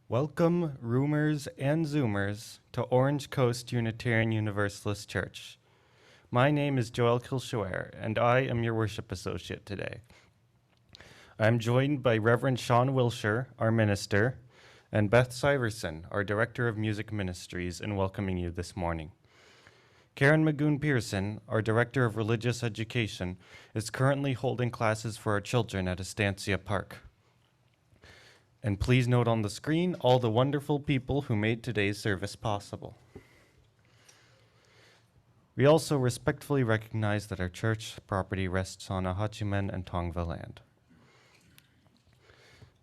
Welcome, Roomers and Zoomers, to Orange Coast Unitarian Universalist Church. My name is Joel Kilshaware, and I am your worship associate today. I am joined by Reverend Sian Wiltshire, our minister, and Beth Syverson, our Director of Music Ministries, in welcoming you this morning. Karen Magoon-Pearson, our Director of Religious Education, is currently holding classes for our children at Estancia Park. And please note on the screen all the wonderful people who made today's service possible. We also respectfully recognize that our church property rests on Ahachiman and Tongva land.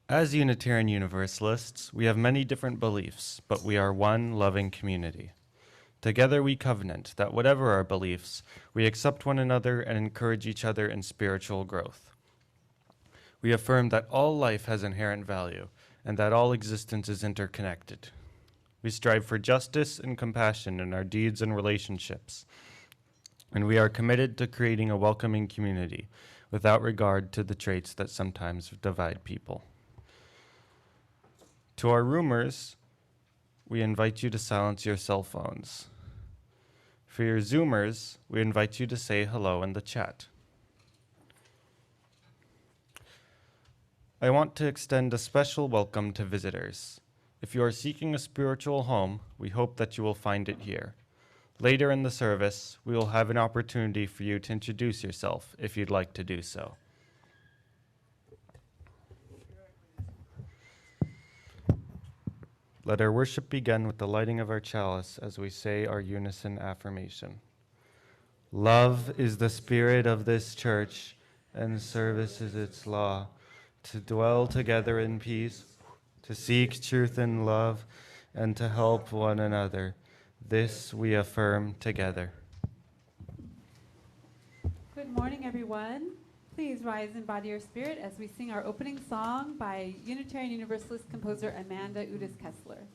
As Unitarian Universalists, we have many different beliefs, but we are one loving community. Together we covenant that whatever our beliefs, we accept one another and encourage each other in spiritual growth. We affirm that all life has inherent value and that all existence is interconnected. We strive for justice and compassion in our deeds and relationships, and we are committed to creating a welcoming community without regard to the traits that sometimes divide people. To our roomers, we invite you to silence your cell phones. For your Zoomers, we invite you to say hello in the chat. I want to extend a special welcome to visitors. If you are seeking a spiritual home, we hope that you will find it here. Later in the service, we will have an opportunity for you to introduce yourself if you'd like to do so. Let our worship begin with the lighting of our chalice as we say our Unison Affirmation. Love is the spirit of this church, and service is its law. To dwell together in peace, to seek truth and love, and to help one another. This we affirm together. Good morning, everyone. Please rise in body or spirit as we sing our opening song by Unitarian Universalist composer Amanda Udis Kessler.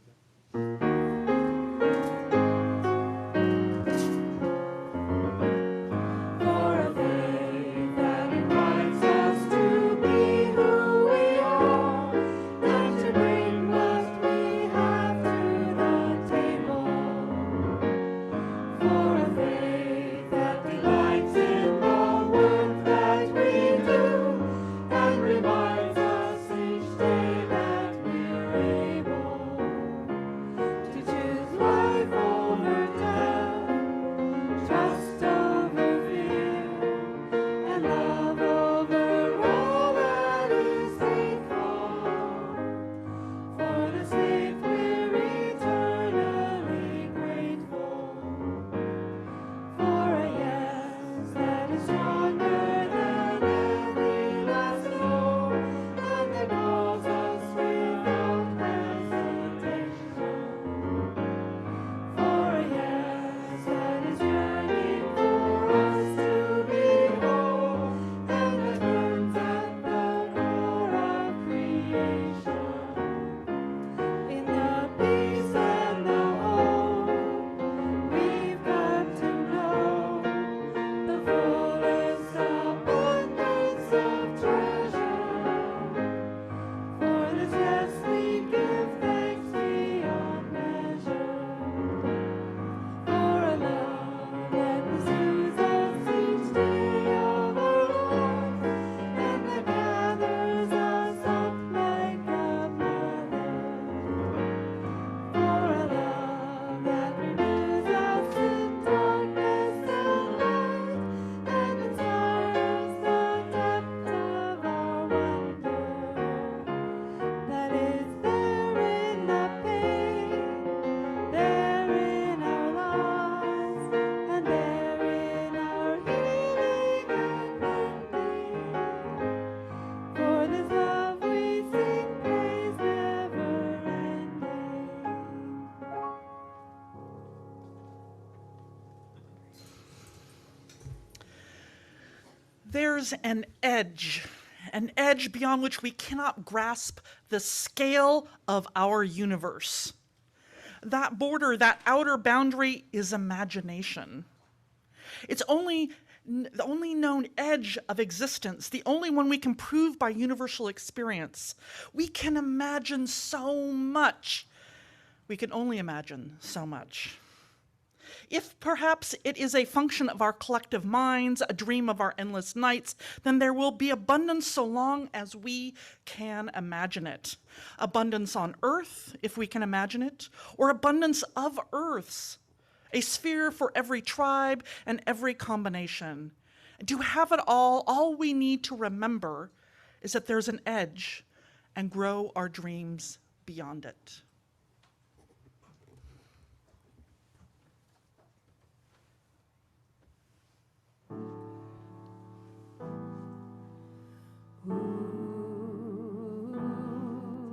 There's an edge beyond which we cannot grasp the scale of our universe. That border, that outer boundary is imagination. It's only the only known edge of existence, the only one we can prove by universal experience. We can imagine so much. We can only imagine so much. If perhaps it is a function of our collective minds, a dream of our endless nights, then there will be abundance so long as we can imagine it. Abundance on Earth, if we can imagine it, or abundance of Earths. A sphere for every tribe and every combination. And to have it all we need to remember is that there's an edge and grow our dreams beyond it.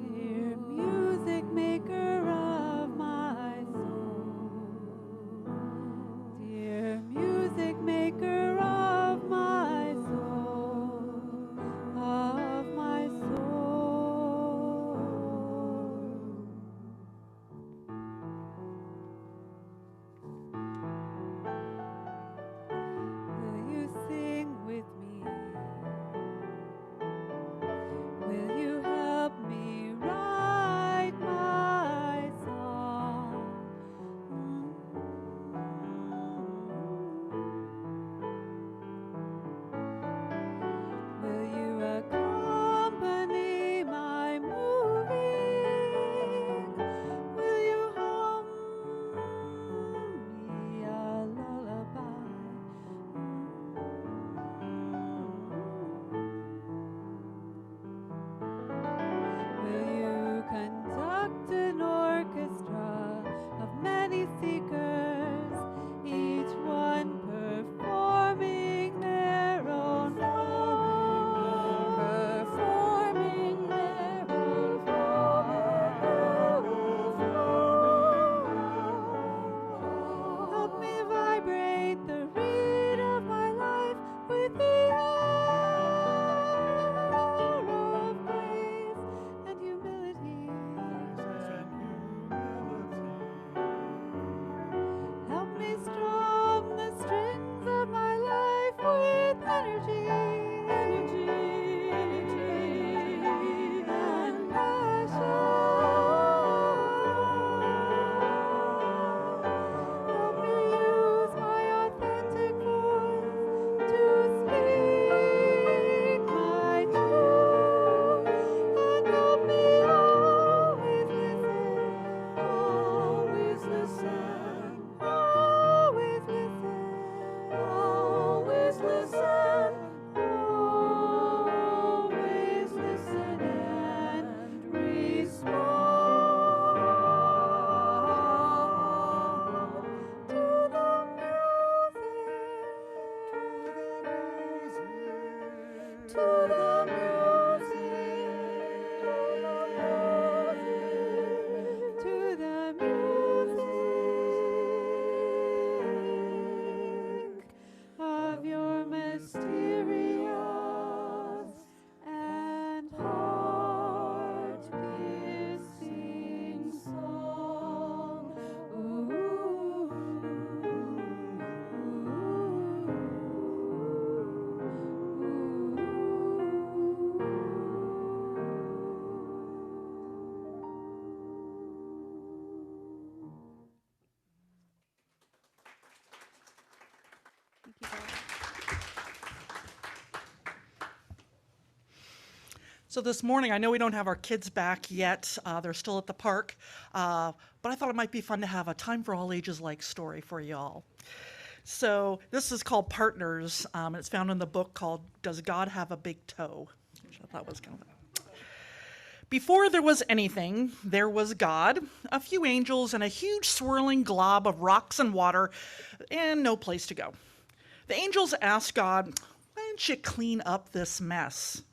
Dear music maker of my soul, dear music maker of my soul, of my soul. Will you sing with me? Will you help me write my song? Will you accompany my moving? Will you hum me a lullaby? Will you conduct an orchestra of many seekers, each one performing their own role, performing their own role? Help me vibrate the reed of my life with the air of grace and humility. Help me strum the strings of my life with energy, and passion. Help me use my authentic voice to speak my truth, and help me always listen, always listen, always listen, always listen, and respond to the music, to the music, to the music of your mysterious and heart-piercing song. Thank you, guys. So this morning, I know we don't have our kids back yet. They're still at the park. But I thought it might be fun to have a time for all ages like story for y'all. So this is called Partners. And it's found in the book called Does God Have a Big Toe? Which I thought was kind of Before there was anything, there was God, a few angels, and a huge swirling glob of rocks and water, and no place to go. The angels asked God, why don't you clean up this mess?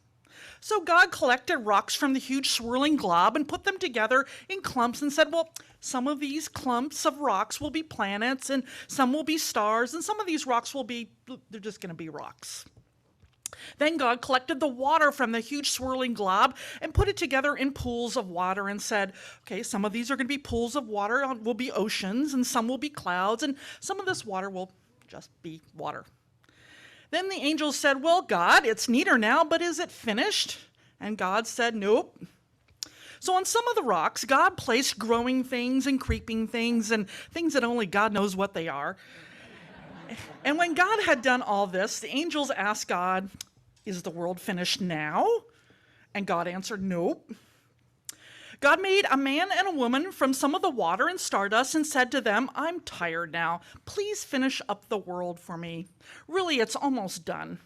So God collected rocks from the huge swirling glob and put them together in clumps and said, well, some of these clumps of rocks will be planets, and some will be stars, and some of these rocks will be, they're just going to be rocks. Then God collected the water from the huge swirling glob and put it together in pools of water and said, okay, some of these are going to be pools of water, will be oceans, and some will be clouds, and some of this water will just be water. Then the angels said, well, God, it's neater now, but is it finished? And God said, nope. So on some of the rocks, God placed growing things and creeping things and things that only God knows what they are. And when God had done all this, the angels asked God, is the world finished now? And God answered, nope. God made a man and a woman from some of the water and stardust and said to them, I'm tired now. Please finish up the world for me. Really, it's almost done.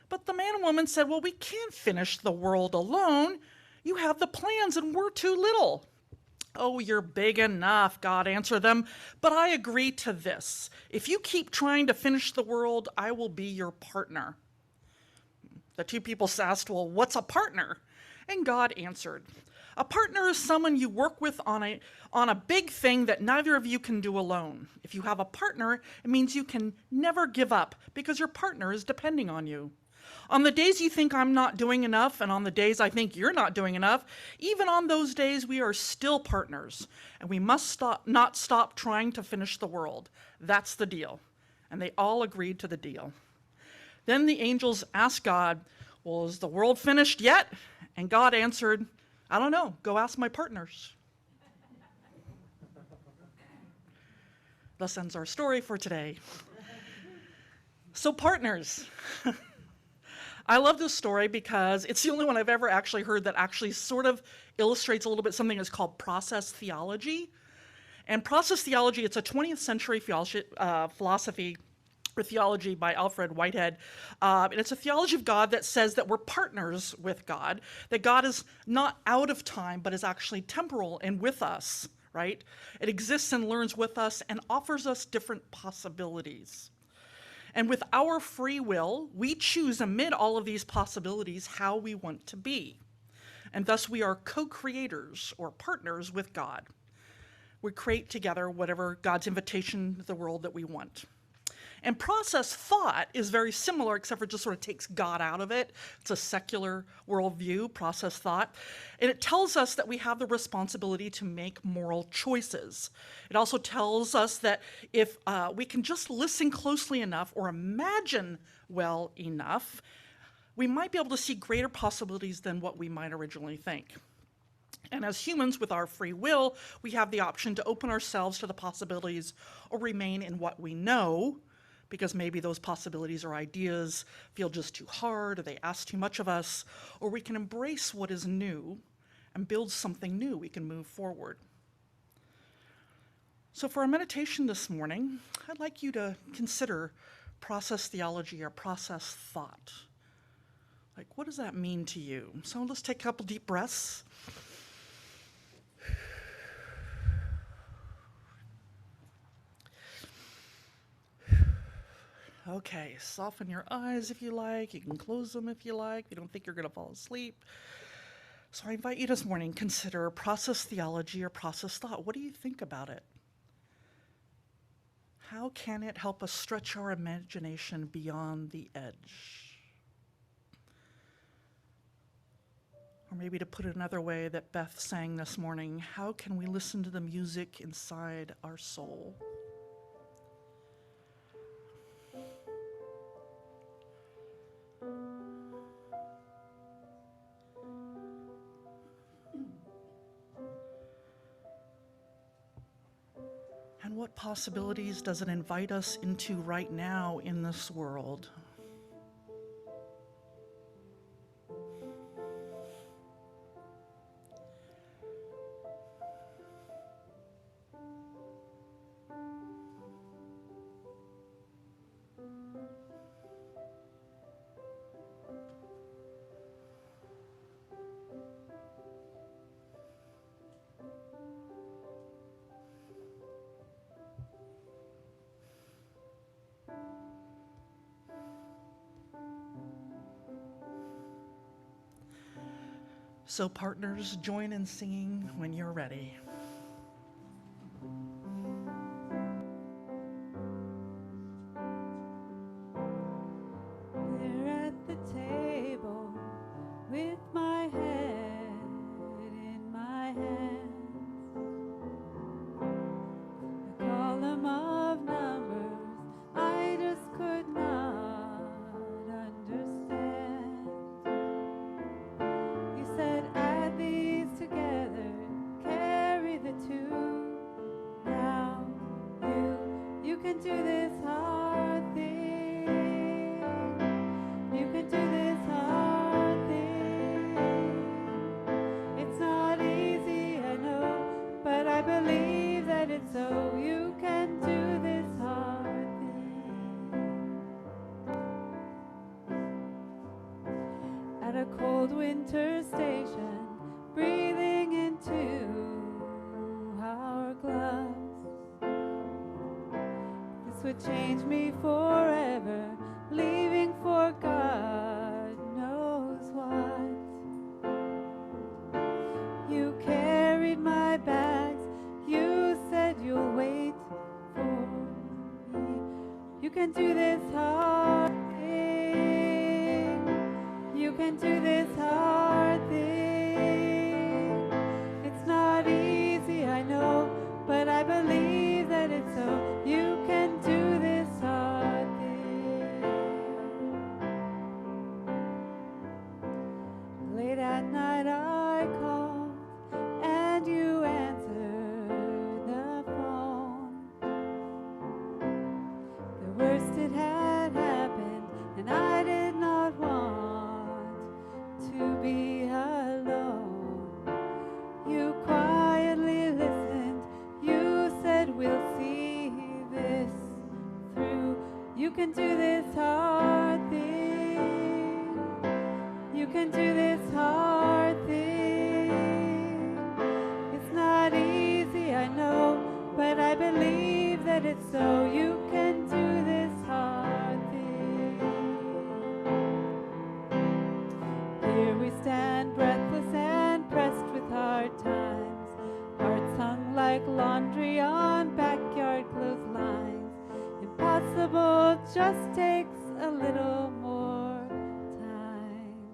But the man and woman said, well, we can't finish the world alone. You have the plans and we're too little. Oh, you're big enough, God answered them. But I agree to this. If you keep trying to finish the world, I will be your partner. The two people asked, well, what's a partner? And God answered, a partner is someone you work with on a big thing that neither of you can do alone. If you have a partner, it means you can never give up because your partner is depending on you. On the days you think I'm not doing enough, and on the days I think you're not doing enough, even on those days we are still partners, and we must not stop trying to finish the world. That's the deal. And they all agreed to the deal. Then the angels asked God, well, is the world finished yet? And God answered, I don't know. Go ask my partners. Thus ends our story for today. So partners. I love this story because it's the only one I've ever actually heard that actually sort of illustrates a little bit something that's called process theology. And process theology, it's a 20th century philosophy or theology by Alfred Whitehead. And it's a theology of God that says that we're partners with God, that God is not out of time, but is actually temporal and with us, right? It exists and learns with us and offers us different possibilities. And with our free will, we choose amid all of these possibilities how we want to be. And thus we are co-creators or partners with God. We create together whatever God's invitation to the world that we want. And process thought is very similar, except for it just sort of takes God out of it. It's a secular worldview, process thought. And it tells us that we have the responsibility to make moral choices. It also tells us that if we can just listen closely enough or imagine well enough, we might be able to see greater possibilities than what we might originally think. And as humans with our free will, we have the option to open ourselves to the possibilities or remain in what we know, because maybe those possibilities or ideas feel just too hard or they ask too much of us, or we can embrace what is new and build something new. We can move forward. So for our meditation this morning, I'd like you to consider process theology or process thought. Like, what does that mean to you? So let's take a couple deep breaths. Okay, soften your eyes if you like. You can close them if you like. You don't think you're going to fall asleep. So I invite you this morning, consider process theology or process thought. What do you think about it? How can it help us stretch our imagination beyond the edge? Or maybe to put it another way that Beth sang this morning, how can we listen to the music inside our soul? And what possibilities does it invite us into right now in this world? So partners, join in singing when you're ready. There at the table with my head in my hands, a column of numbers I just could not so you can do this hard thing. At a cold winter station, breathing into our gloves. This would change me forever, leaving for God knows what. You carried my bags, you said you'll wait for me. You can do this hard thing. You can do this hard thing. It's not easy, I know, but I believe that it's so. You can do this hard thing. Late at night I called and you answered the phone. The worst it had happened and I did not want to be alone. You quietly listened, you said we'll see this through. You can do this hard thing. You can do this hard thing. It's not easy, I know, but I believe that it's so. You can do this hard thing. Here we stand, breathless and pressed with hard times. Hearts hung like laundry on backyard clotheslines. Impossible just takes a little more time.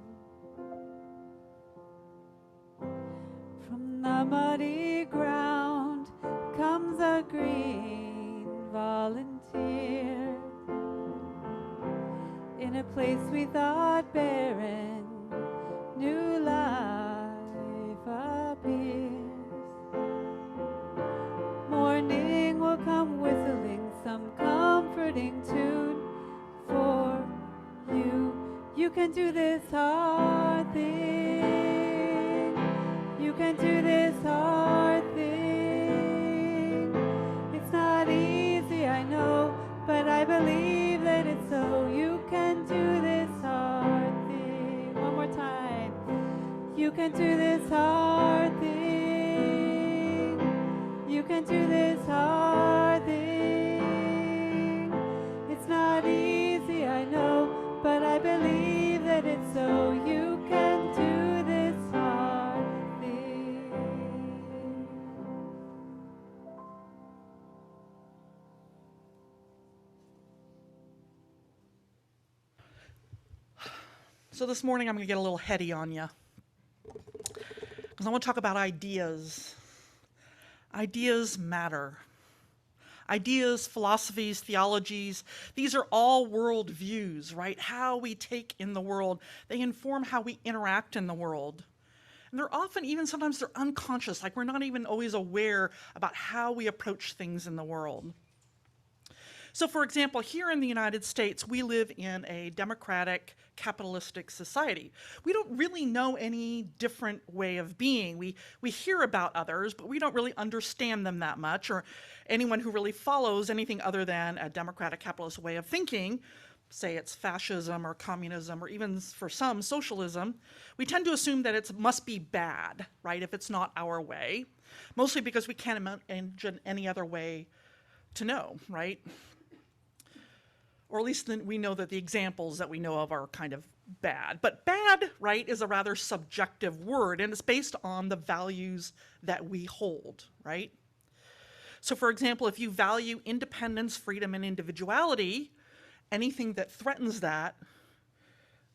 From the muddy ground comes a green volunteer. In a place we thought barren, new life appears. Morning will come whistling some comforting tune for you. You can do this hard thing. You can do this hard thing. It's not easy, I know, but I believe that it's so. You can do this hard thing. One more time. You can do this hard thing. You can do this hard thing. It's not easy, I know, but I believe that it's so. You can do this hard thing. So this morning I'm going to get a little heady on you, because I want to talk about ideas. Ideas matter. Ideas, philosophies, theologies, these are all world views, right? How we take in the world. They inform how we interact in the world. And they're often, even sometimes they're unconscious, like we're not even always aware about how we approach things in the world. So for example, here in the United States, we live in a democratic, capitalistic society. We don't really know any different way of being. We hear about others, but we don't really understand them that much, or anyone who really follows anything other than a democratic, capitalist way of thinking, say it's fascism or communism, or even for some, socialism, we tend to assume that it must be bad, right, if it's not our way, mostly because we can't imagine any other way to know, right? Or at least we know that the examples that we know of are kind of bad. But bad, right, is a rather subjective word, and it's based on the values that we hold, right? So for example, if you value independence, freedom, and individuality, anything that threatens that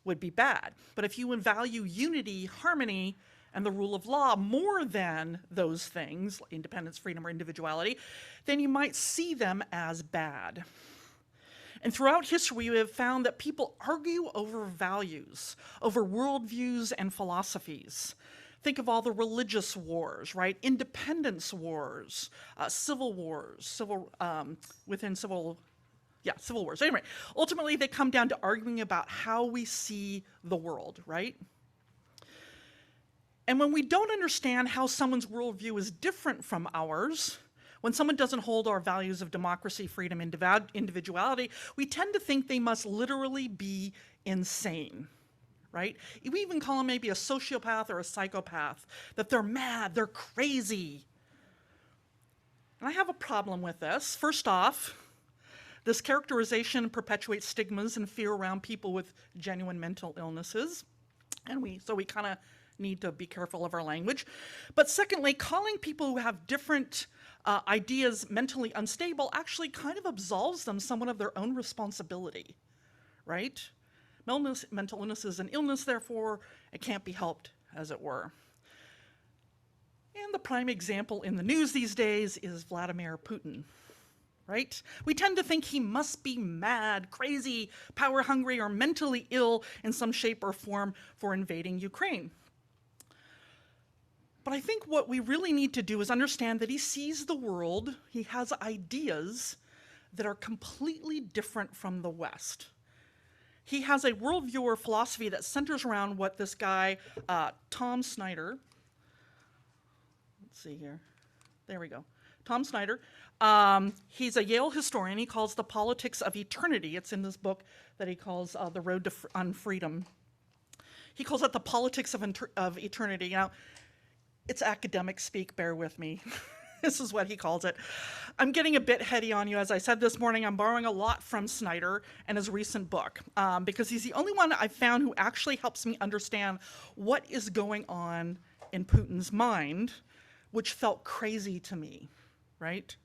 would be bad. But if you would value unity, harmony, and the rule of law more than those things, independence, freedom, or individuality, then you might see them as bad. And throughout history, we have found that people argue over values, over worldviews and philosophies. Think of all the religious wars, right? Independence wars, civil wars, civil wars. Anyway, ultimately they come down to arguing about how we see the world, right? And when we don't understand how someone's worldview is different from ours, When someone doesn't hold our values of democracy, freedom, and individuality, we tend to think they must literally be insane, right? We even call them maybe a sociopath or a psychopath, that they're mad, they're crazy. And I have a problem with this. First off, this characterization perpetuates stigmas and fear around people with genuine mental illnesses. And so we kind of need to be careful of our language. But secondly, calling people who have different ideas mentally unstable actually kind of absolves them somewhat of their own responsibility, right? Mental illness is an illness, therefore it can't be helped, as it were. And the prime example in the news these days is Vladimir Putin, right? We tend to think he must be mad, crazy, power-hungry, or mentally ill in some shape or form for invading Ukraine. But I think what we really need to do is understand that he sees the world, he has ideas that are completely different from the West. He has a worldview or philosophy that centers around what this guy, Tom Snyder, let's see here, there we go, Tom Snyder, he's a Yale historian. He calls the politics of eternity. It's in this book that he calls The Road to Freedom. He calls it the politics of eternity. Now, it's academic speak, bear with me. This is what he calls it. I'm getting a bit heady on you. As I said this morning, I'm borrowing a lot from Snyder and his recent book, because he's the only one I've found who actually helps me understand what is going on in Putin's mind, which felt crazy to me, right?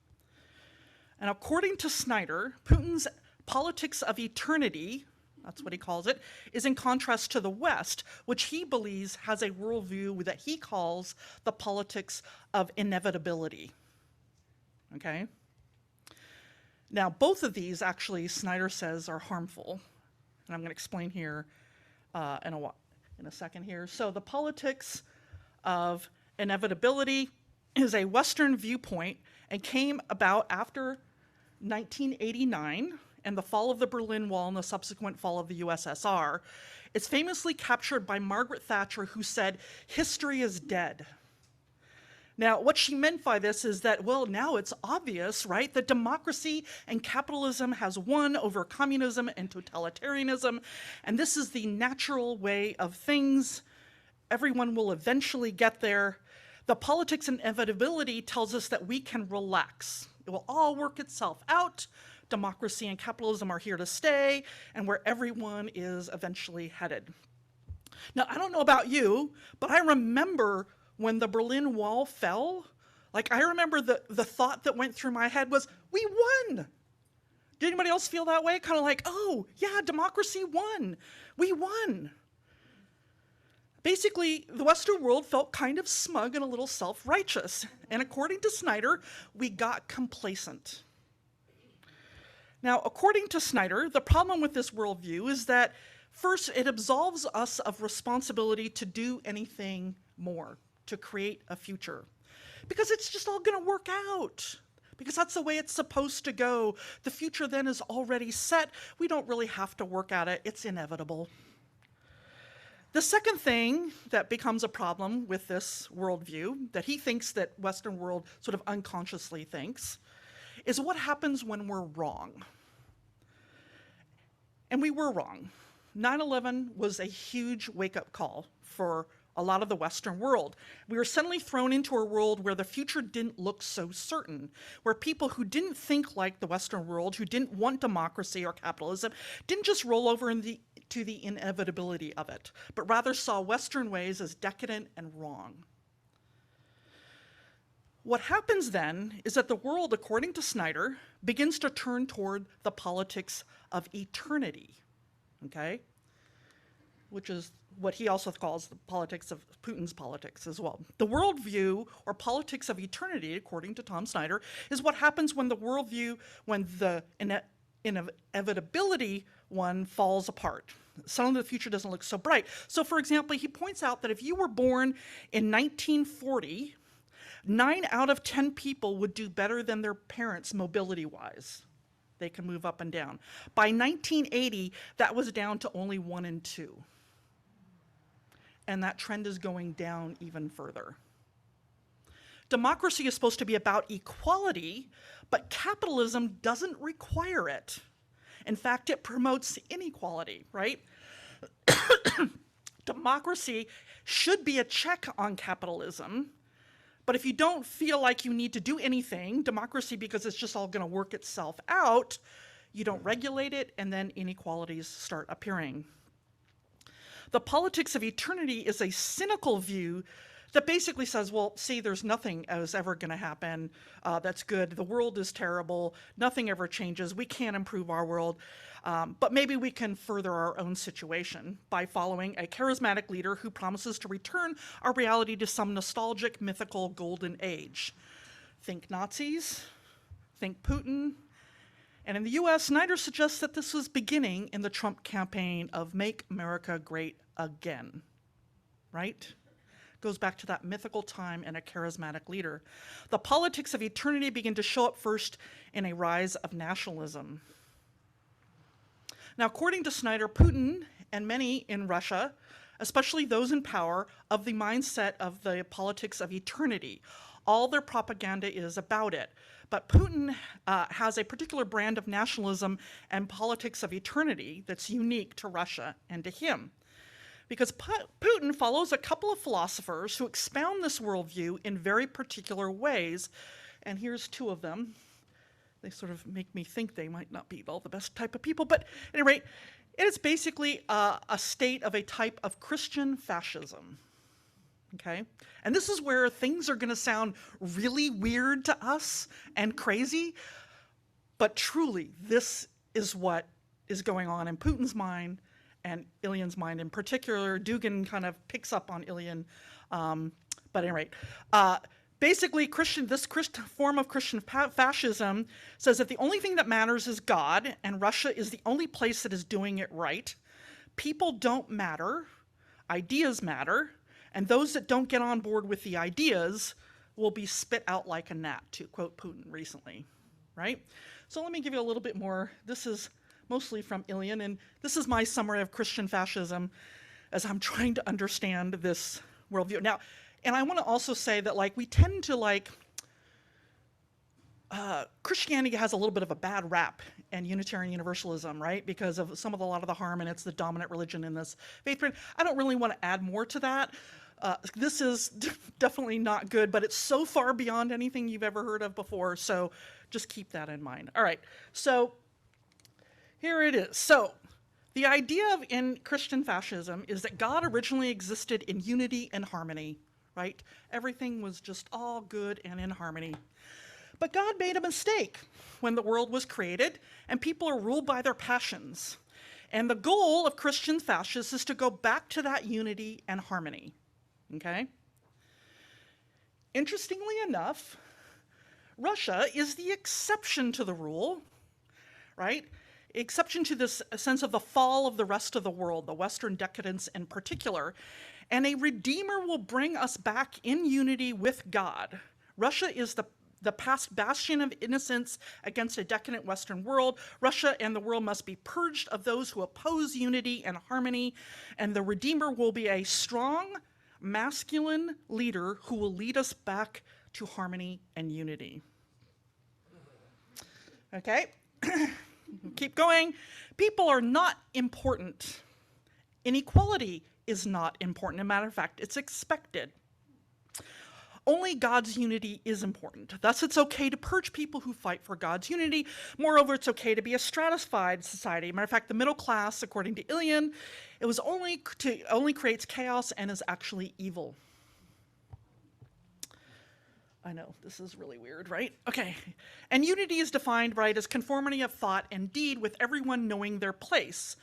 And according to Snyder, Putin's politics of eternity, that's what he calls it, is in contrast to the West, which he believes has a worldview that he calls the politics of inevitability, okay? Now, both of these, actually, Snyder says are harmful, and I'm going to explain here in a second here. So the politics of inevitability is a Western viewpoint and came about after 1989 and the fall of the Berlin Wall and the subsequent fall of the USSR. It's famously captured by Margaret Thatcher, who said, "History is dead." Now, what she meant by this is that, well, now it's obvious, right, that democracy and capitalism has won over communism and totalitarianism, and this is the natural way of things. Everyone will eventually get there. The politics of inevitability tells us that we can relax. It will all work itself out. Democracy and capitalism are here to stay, and where everyone is eventually headed. Now, I don't know about you, but I remember when the Berlin Wall fell, like I remember the thought that went through my head was, we won. Did anybody else feel that way? Kind of like, oh, yeah, democracy won. We won. Basically, the Western world felt kind of smug and a little self-righteous. And according to Snyder, we got complacent. Now, according to Snyder, the problem with this worldview is that, first, it absolves us of responsibility to do anything more, to create a future. Because it's just all going to work out. Because that's the way it's supposed to go. The future then is already set. We don't really have to work at it. It's inevitable. The second thing that becomes a problem with this worldview, that he thinks that Western world sort of unconsciously thinks, is what happens when we're wrong. And we were wrong. 9/11 was a huge wake-up call for a lot of the Western world. We were suddenly thrown into a world where the future didn't look so certain, where people who didn't think like the Western world, who didn't want democracy or capitalism, didn't just roll over to the inevitability of it, but rather saw Western ways as decadent and wrong. What happens then is that the world, according to Snyder, begins to turn toward the politics of eternity, okay? Which is what he also calls the politics of Putin's politics as well. The worldview, or politics of eternity, according to Tom Snyder, is what happens when the worldview, when the inevitability one falls apart. Suddenly the future doesn't look so bright. So for example, he points out that if you were born in 1940, 9 out of 10 people would do better than their parents mobility-wise. They can move up and down. By 1980, that was down to only 1 in 2. And that trend is going down even further. Democracy is supposed to be about equality, but capitalism doesn't require it. In fact, it promotes inequality, right? Democracy should be a check on capitalism, but if you don't feel like you need to do anything, democracy, because it's just all going to work itself out, you don't regulate it, and then inequalities start appearing. The politics of eternity is a cynical view that basically says, well, see, there's nothing that's ever going to happen that's good. The world is terrible. Nothing ever changes. We can't improve our world. But maybe we can further our own situation by following a charismatic leader who promises to return our reality to some nostalgic, mythical golden age. Think Nazis, think Putin. And in the US, Snyder suggests that this was beginning in the Trump campaign of Make America Great Again, right? Goes back to that mythical time and a charismatic leader. The politics of eternity begin to show up first in a rise of nationalism. Now, according to Snyder, Putin and many in Russia, especially those in power, of the mindset of the politics of eternity. All their propaganda is about it. But Putin has a particular brand of nationalism and politics of eternity that's unique to Russia and to him. Because Putin follows a couple of philosophers who expound this worldview in very particular ways. And here's two of them. They sort of make me think they might not be all the best type of people. But at any rate, it is basically a state of a type of Christian fascism. Okay? And this is where things are going to sound really weird to us and crazy. But truly, this is what is going on in Putin's mind and Ilyan's mind in particular. Dugin kind of picks up on Ilyan. But at any rate, basically, this form of Christian fascism says that the only thing that matters is God, and Russia is the only place that is doing it right. People don't matter. Ideas matter. And those that don't get on board with the ideas will be spit out like a gnat, to quote Putin recently, right? So let me give you a little bit more. This is mostly from Ilyan, and this is my summary of Christian fascism as I'm trying to understand this worldview. Now, and I want to also say that, like, we tend to, Christianity has a little bit of a bad rap, and Unitarian Universalism, right? Because of a lot of the harm, and it's the dominant religion in this faith. I don't really want to add more to that. This is definitely not good, but it's so far beyond anything you've ever heard of before, so just keep that in mind. All right, so here it is. So the idea in Christian fascism is that God originally existed in unity and harmony, right? Everything was just all good and in harmony. But God made a mistake when the world was created, and people are ruled by their passions. And the goal of Christian fascists is to go back to that unity and harmony, okay? Interestingly enough, Russia is the exception to the rule, right? Exception to this sense of the fall of the rest of the world, the Western decadence in particular, and a redeemer will bring us back in unity with God. Russia is the past bastion of innocence against a decadent Western world. Russia and the world must be purged of those who oppose unity and harmony, and the Redeemer will be a strong, masculine leader who will lead us back to harmony and unity. Okay, keep going. People are not important. Inequality is not important. As a matter of fact, it's expected. Only God's unity is important. Thus, it's okay to purge people who fight for God's unity. Moreover, it's okay to be a stratified society. Matter of fact, the middle class, according to Ilyan, it only creates chaos and is actually evil. I know, this is really weird, right? Okay. And unity is defined, right, as conformity of thought and deed with everyone knowing their place.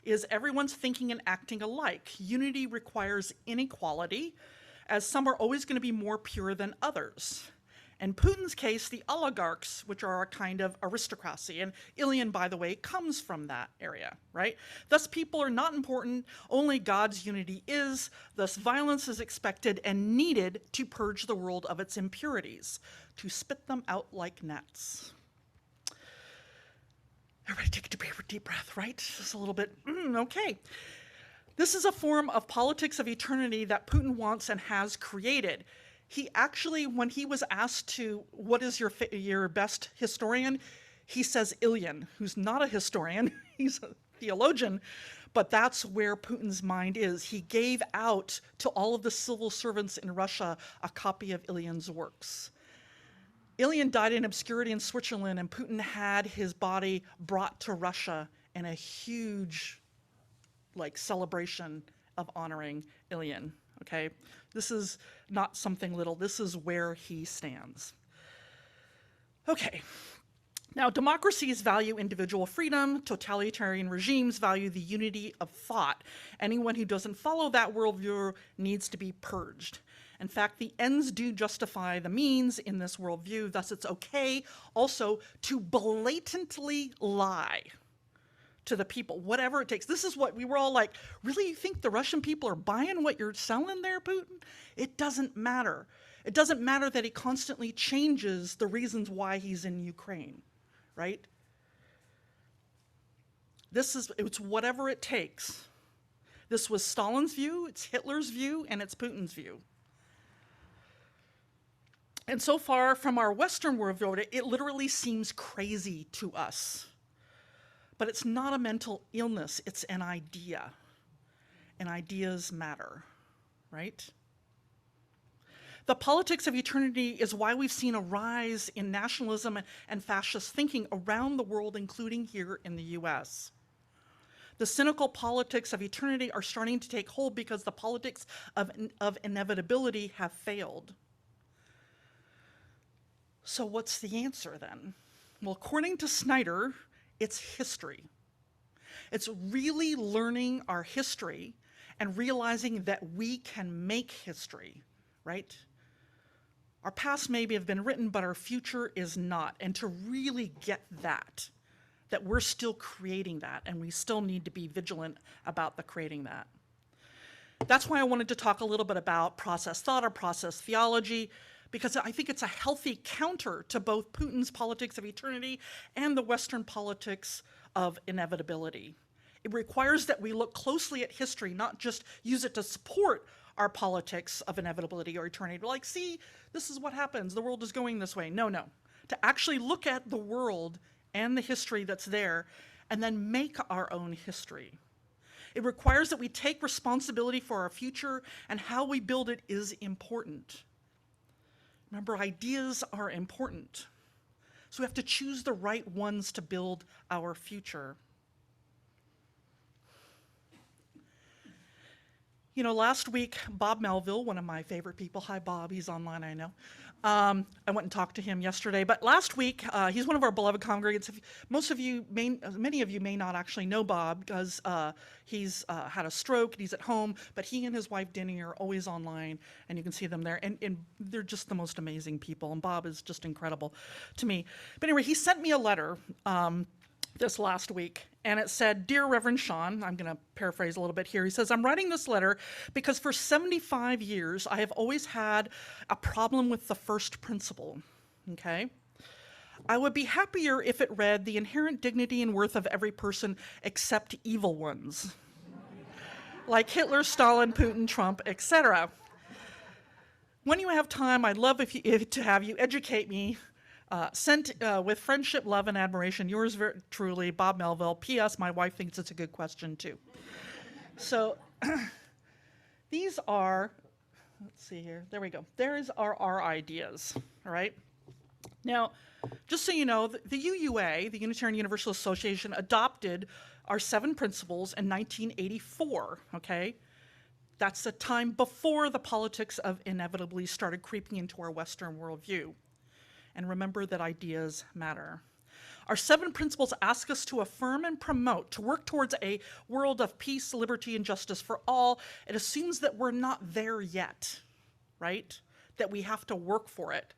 Is everyone's thinking and acting alike. Unity requires inequality, as some are always going to be more pure than others. In Putin's case, the oligarchs, which are a kind of aristocracy, and Ilyan, by the way, comes from that area, right? Thus, people are not important, only God's unity is. Thus, violence is expected and needed to purge the world of its impurities, to spit them out like gnats. Everybody take a deep breath, right? Just a little bit, okay. This is a form of politics of eternity that Putin wants and has created. He actually, when he was asked to, what is your best historian, he says Ilyin, who's not a historian, he's a theologian, but that's where Putin's mind is. He gave out to all of the civil servants in Russia a copy of Ilyin's works. Ilyin died in obscurity in Switzerland, and Putin had his body brought to Russia in a huge, celebration of honoring Ilyin, okay? This is not something little. This is where he stands. Okay. Now, democracies value individual freedom. Totalitarian regimes value the unity of thought. Anyone who doesn't follow that worldview needs to be purged. In fact, the ends do justify the means in this worldview, thus it's okay also to blatantly lie to the people, whatever it takes. This is what we were all like, really, you think the Russian people are buying what you're selling there, Putin? It doesn't matter. It doesn't matter that he constantly changes the reasons why he's in Ukraine, right? It's whatever it takes. This was Stalin's view, it's Hitler's view, and it's Putin's view. And so far from our Western worldview, it literally seems crazy to us. But it's not a mental illness, it's an idea. And ideas matter, right? The politics of eternity is why we've seen a rise in nationalism and fascist thinking around the world, including here in the US. The cynical politics of eternity are starting to take hold because the politics of inevitability have failed. So what's the answer then? Well, according to Snyder, it's history. It's really learning our history and realizing that we can make history, right? Our past maybe have been written, but our future is not. And to really get that we're still creating that, and we still need to be vigilant about creating that. That's why I wanted to talk a little bit about process thought or process theology, because I think it's a healthy counter to both Putin's politics of eternity and the Western politics of inevitability. It requires that we look closely at history, not just use it to support our politics of inevitability or eternity. Like, see, this is what happens. The world is going this way. No. To actually look at the world and the history that's there and then make our own history. It requires that we take responsibility for our future, and how we build it is important. Remember, ideas are important. So we have to choose the right ones to build our future. You know, last week, Bob Melville, one of my favorite people, hi Bob, he's online, I know. I went and talked to him yesterday, but last week, he's one of our beloved congregants. Many of you may not actually know Bob because he's had a stroke and he's at home, but he and his wife Denny are always online, and you can see them there, and they're just the most amazing people, and Bob is just incredible to me. But anyway, he sent me a letter this last week, and it said, "Dear Reverend Sean," I'm going to paraphrase a little bit here. He says, "I'm writing this letter because for 75 years, I have always had a problem with the first principle, okay? I would be happier if it read the inherent dignity and worth of every person except evil ones, like Hitler, Stalin, Putin, Trump, etc. When you have time, I'd love to have you educate me. Sent with friendship, love, and admiration, yours very truly, Bob Melville. P.S. My wife thinks it's a good question, too." So these are, let's see here, there we go. There's our ideas, all right? Now, just so you know, the UUA, the Unitarian Universalist Association, adopted our 7 principles in 1984, okay? That's the time before the politics of inevitability started creeping into our Western worldview. And remember that ideas matter. Our 7 principles ask us to affirm and promote, to work towards a world of peace, liberty, and justice for all. It assumes that we're not there yet, right? That we have to work for it.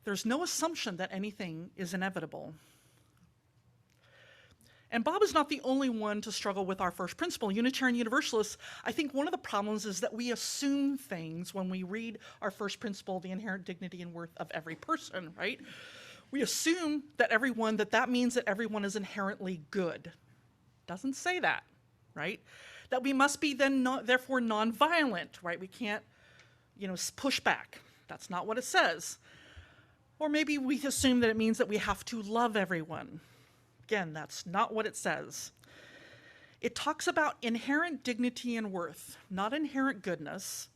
There's no assumption that anything is inevitable. And Bob is not the only one to struggle with our first principle. Unitarian Universalists, I think one of the problems is that we assume things when we read our first principle, the inherent dignity and worth of every person, right? We assume that that means that everyone is inherently good. Doesn't say that, right? That we must be then therefore nonviolent, right? We can't, push back. That's not what it says. Or maybe we assume that it means that we have to love everyone. Again, that's not what it says. It talks about inherent dignity and worth, not inherent goodness,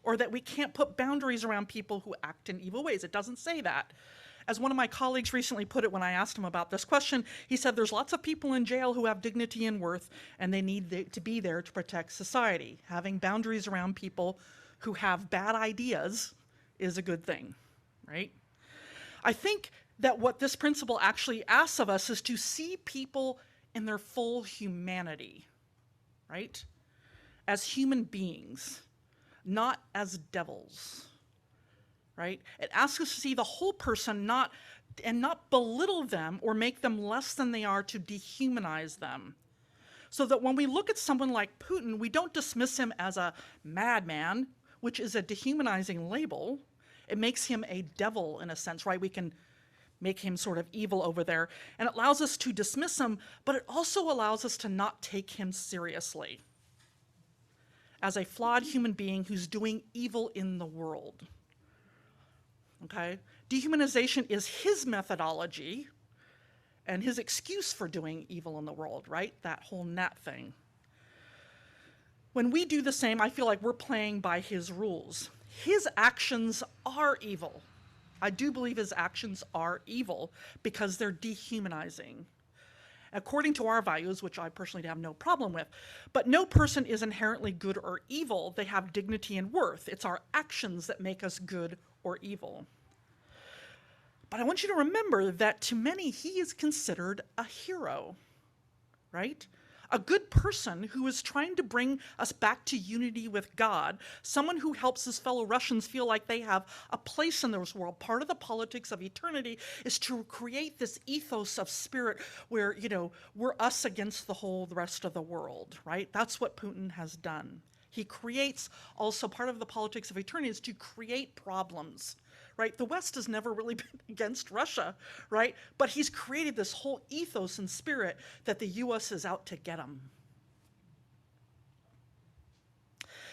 or that we can't put boundaries around people who act in evil ways. It doesn't say that. As one of my colleagues recently put it when I asked him about this question, he said there's lots of people in jail who have dignity and worth, and they need to be there to protect society. Having boundaries around people who have bad ideas is a good thing, right? I think that what this principle actually asks of us is to see people in their full humanity, right? As human beings, not as devils, right? It asks us to see the whole person, not belittle them or make them less than they are to dehumanize them. So that when we look at someone like Putin, we don't dismiss him as a madman, which is a dehumanizing label. It makes him a devil in a sense, right? We can make him sort of evil over there, and it allows us to dismiss him, but it also allows us to not take him seriously as a flawed human being who's doing evil in the world. Okay? Dehumanization is his methodology and his excuse for doing evil in the world, right? That whole gnat thing. When we do the same, I feel like we're playing by his rules. His actions are evil. I do believe his actions are evil because they're dehumanizing. According to our values, which I personally have no problem with, but no person is inherently good or evil. They have dignity and worth. It's our actions that make us good or evil. But I want you to remember that to many, he is considered a hero, right? A good person who is trying to bring us back to unity with God, someone who helps his fellow Russians feel like they have a place in this world. Part of the politics of eternity is to create this ethos of spirit where, we're us against the rest of the world, right? That's what Putin has done. He creates also part of the politics of eternity is to create problems, right? The West has never really been against Russia, right? But he's created this whole ethos and spirit that the U.S. is out to get him.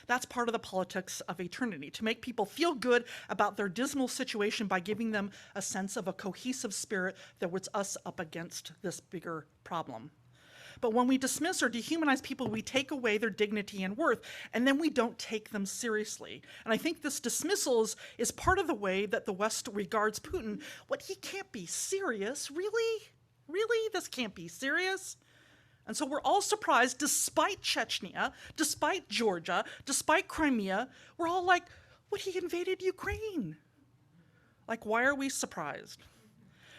That's part of the politics of eternity, to make people feel good about their dismal situation by giving them a sense of a cohesive spirit that was us up against this bigger problem. But when we dismiss or dehumanize people, we take away their dignity and worth, and then we don't take them seriously. And I think this dismissal is part of the way that the West regards Putin. What, he can't be serious? Really? Really? This can't be serious? And so we're all surprised, despite Chechnya, despite Georgia, despite Crimea, we're all like, what, he invaded Ukraine? Like, why are we surprised?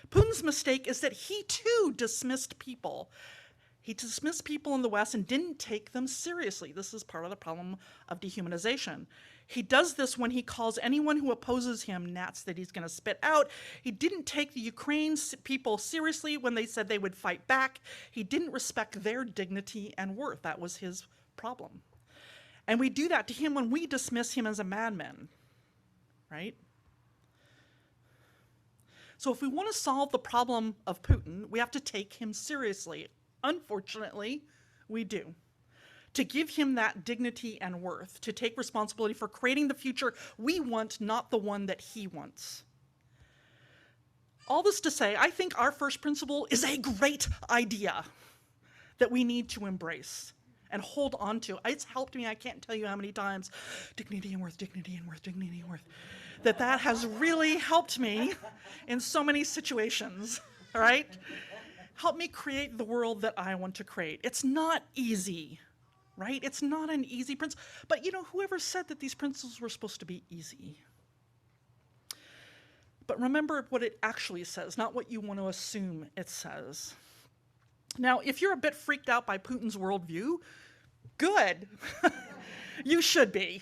Putin's mistake is that he too dismissed people. He dismissed people in the West and didn't take them seriously. This is part of the problem of dehumanization. He does this when he calls anyone who opposes him gnats that he's going to spit out. He didn't take the Ukraine people seriously when they said they would fight back. He didn't respect their dignity and worth. That was his problem. And we do that to him when we dismiss him as a madman, right? So if we want to solve the problem of Putin, we have to take him seriously. Unfortunately, we do. To give him that dignity and worth, to take responsibility for creating the future we want, not the one that he wants. All this to say, I think our first principle is a great idea that we need to embrace and hold on to. It's helped me, I can't tell you how many times, dignity and worth, dignity and worth, dignity and worth, that has really helped me in so many situations, all right? Help me create the world that I want to create. It's not easy, right? It's not an easy principle. But whoever said that these principles were supposed to be easy? But remember what it actually says, not what you want to assume it says. Now, if you're a bit freaked out by Putin's worldview, good. You should be,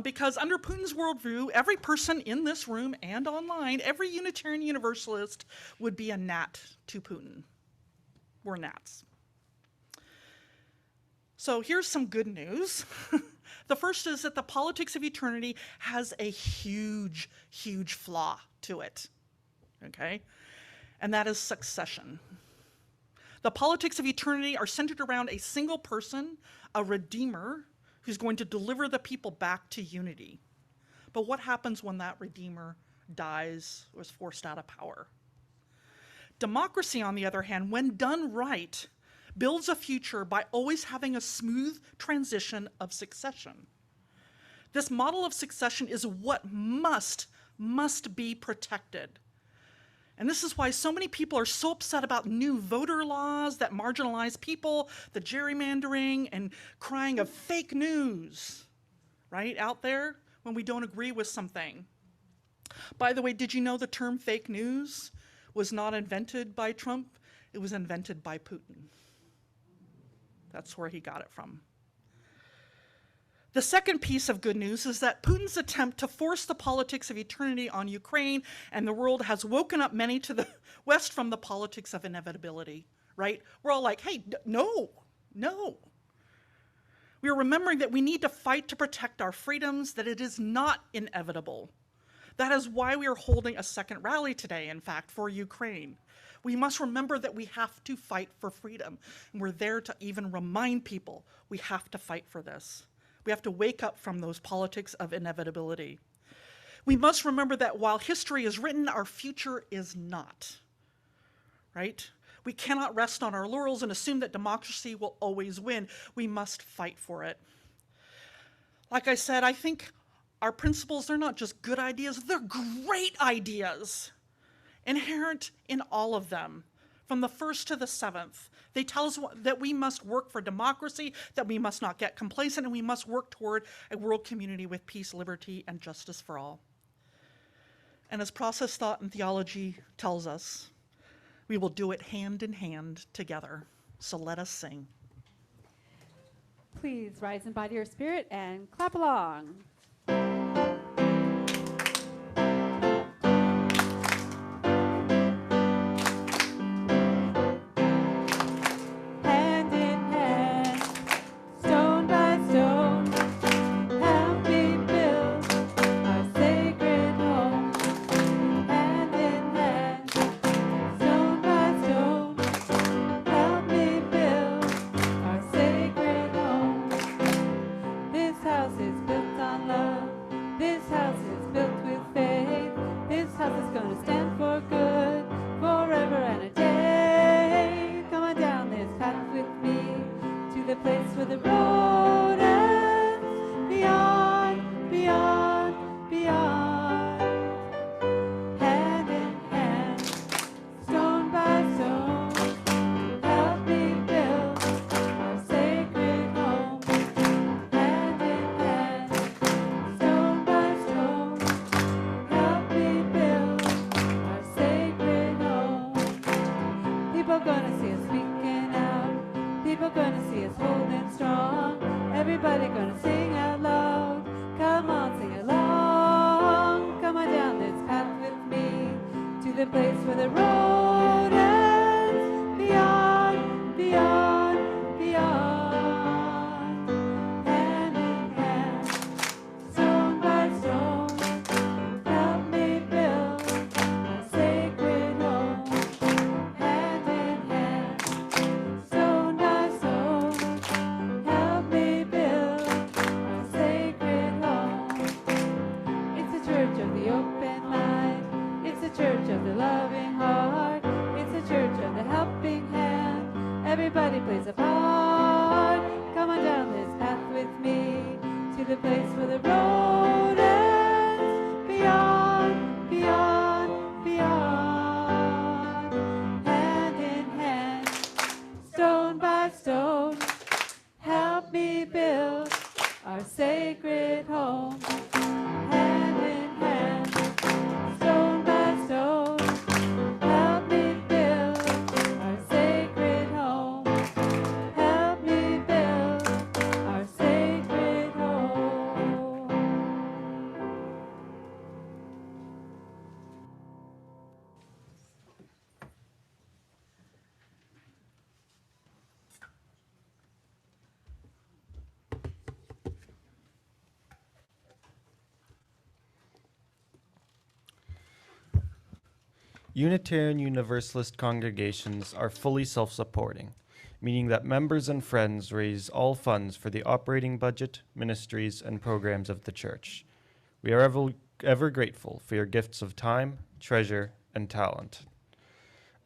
because under Putin's worldview, every person in this room and online, every Unitarian Universalist would be a gnat to Putin. We're gnats. So here's some good news. The first is that the politics of eternity has a huge, huge flaw to it, okay? And that is succession. The politics of eternity are centered around a single person, a redeemer, who's going to deliver the people back to unity. But what happens when that Redeemer dies or is forced out of power? Democracy, on the other hand, when done right, builds a future by always having a smooth transition of succession. This model of succession is what must be protected. And this is why so many people are so upset about new voter laws that marginalize people, the gerrymandering, and crying of fake news, right, out there when we don't agree with something. By the way, did you know the term fake news was not invented by Trump? It was invented by Putin. That's where he got it from. The second piece of good news is that Putin's attempt to force the politics of eternity on Ukraine and the world has woken up many to the West from the politics of inevitability, right? We're all like, hey, no. We are remembering that we need to fight to protect our freedoms, that it is not inevitable. That is why we are holding a second rally today, in fact, for Ukraine. We must remember that we have to fight for freedom. And we're there to even remind people we have to fight for this. We have to wake up from those politics of inevitability. We must remember that while history is written, our future is not, right? We cannot rest on our laurels and assume that democracy will always win. We must fight for it. Like I said, I think our principles, they're not just good ideas, they're great ideas, inherent in all of them, from the first to the seventh. They tell us that we must work for democracy, that we must not get complacent, and we must work toward a world community with peace, liberty, and justice for all. And as process thought and theology tells us, we will do it hand in hand together. So let us sing. Please rise in body or spirit and clap along. Unitarian Universalist congregations are fully self-supporting, meaning that members and friends raise all funds for the operating budget, ministries, and programs of the church. We are ever grateful for your gifts of time, treasure, and talent.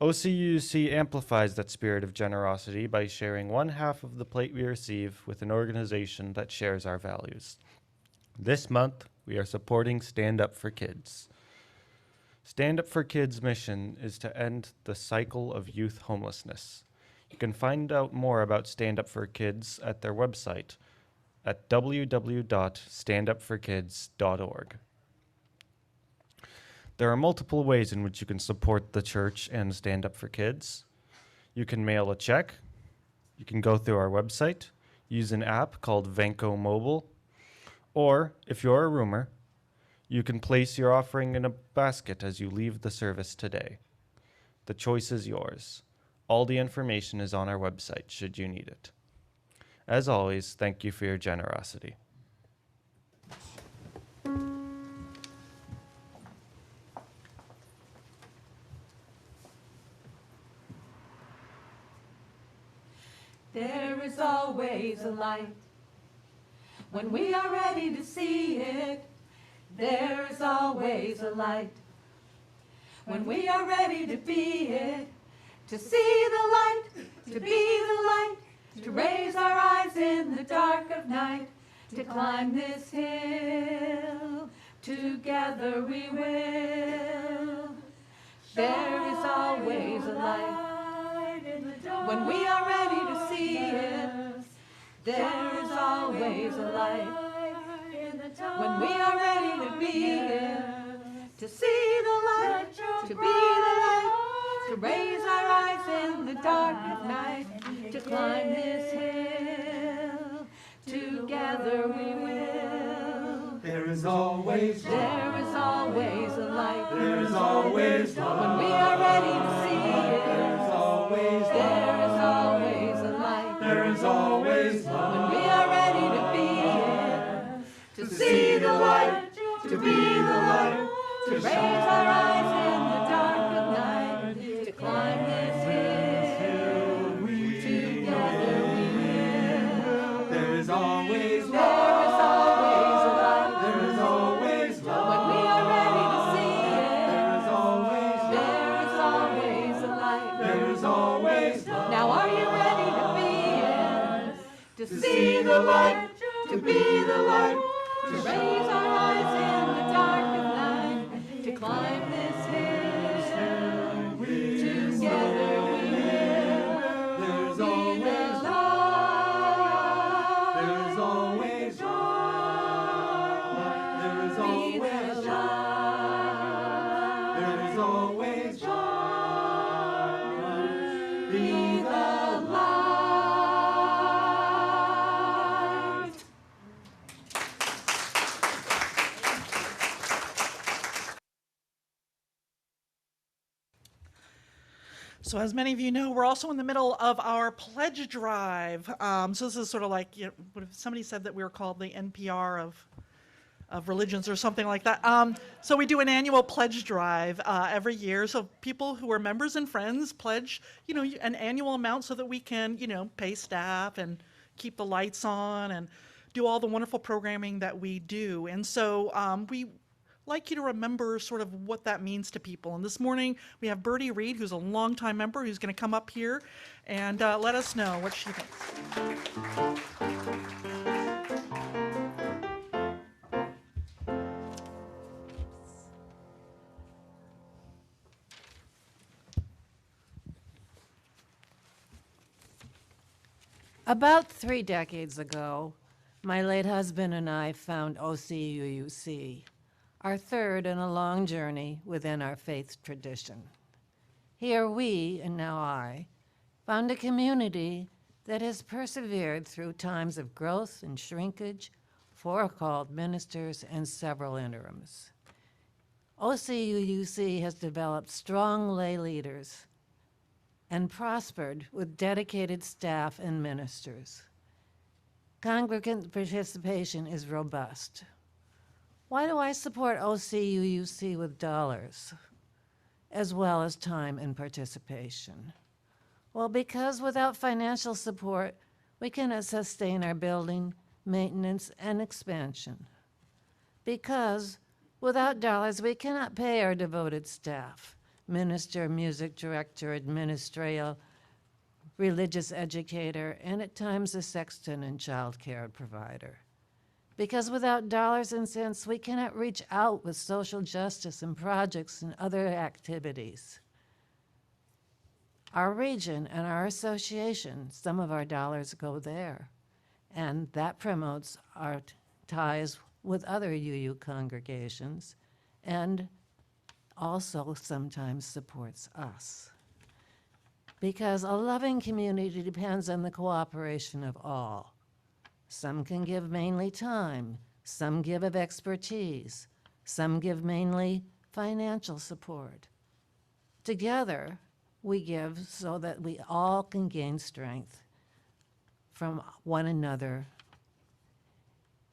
OCUC amplifies that spirit of generosity by sharing one half of the plate we receive with an organization that shares our values. This month, we are supporting Stand Up for Kids. Stand Up for Kids' mission is to end the cycle of youth homelessness. You can find out more about Stand Up for Kids at their website at www.standupforkids.org. There are multiple ways in which you can support the church and Stand Up for Kids. You can mail a check. You can go through our website, use an app called Venco Mobile, or if you're a roomer, you can place your offering in a basket as you leave the service today. The choice is yours. All the information is on our website should you need it. As always, thank you for your generosity. There is always a light when we are ready to see it. There is always a light when we are ready to be it. To see the light, to be the light, to raise our eyes in the dark of night, to climb this hill, together we will. There is always a light when we are ready to see it. There is always a light when we are ready to be it. To see the light, to be the light, to raise our eyes in the dark of night, to climb this hill, together we will. There is always a light. There is always love. When we are ready to see it. There is always love. There is always a light. There is always love. When we are ready to be it. To see the light, to be the light, to raise our eyes in the dark of night, to climb this hill, together we will. There is always love. There is always a light. There is always love. When we are ready to see it. There is always love. There is always a light. There is always love. Now are you ready to be it? To see the light, to be the light, to raise our eyes in the dark of night, to climb this hill, together we will. There's Be the always light. There is always joy. There is Be always the joy. light. There is always joy. Be the light. So as many of you know, we're also in the middle of our pledge drive. So this is sort of like, what if somebody said that we were called the NPR of religions or something like that. So we do an annual pledge drive every year. So people who are members and friends pledge, an annual amount so that we can, pay staff and keep the lights on and do all the wonderful programming that we do. And so we like you to remember sort of what that means to people. And this morning we have Bertie Reed, who's a longtime member, who's going to come up here and let us know what she thinks. About 3 decades ago, my late husband and I found OCUUC, our third in a long journey within our faith tradition. Here we, and now I, found a community that has persevered through times of growth and shrinkage, 4 called ministers, and several interims. OCUUC has developed strong lay leaders and prospered with dedicated staff and ministers. Congregant participation is robust. Why do I support OCUUC with dollars, as well as time and participation? Well, because without financial support, we cannot sustain our building, maintenance, and expansion. Because without dollars, we cannot pay our devoted staff, minister, music director, administrator, religious educator, and at times a sexton and child care provider. Because without dollars and cents, we cannot reach out with social justice and projects and other activities. Our region and our association, some of our dollars go there, and that promotes our ties with other UU congregations and also sometimes supports us. Because a loving community depends on the cooperation of all. Some can give mainly time, some give of expertise, some give mainly financial support. Together, we give so that we all can gain strength from one another,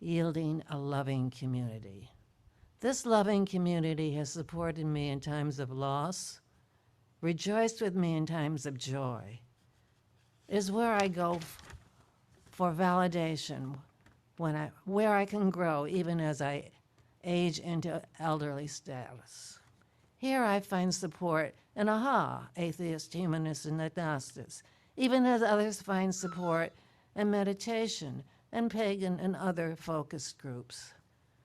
yielding a loving community. This loving community has supported me in times of loss, rejoiced with me in times of joy. It is where I go for validation, where I can grow even as I age into elderly status. Here I find support in atheist, humanists, and agnostics, even as others find support in meditation and pagan and other focus groups.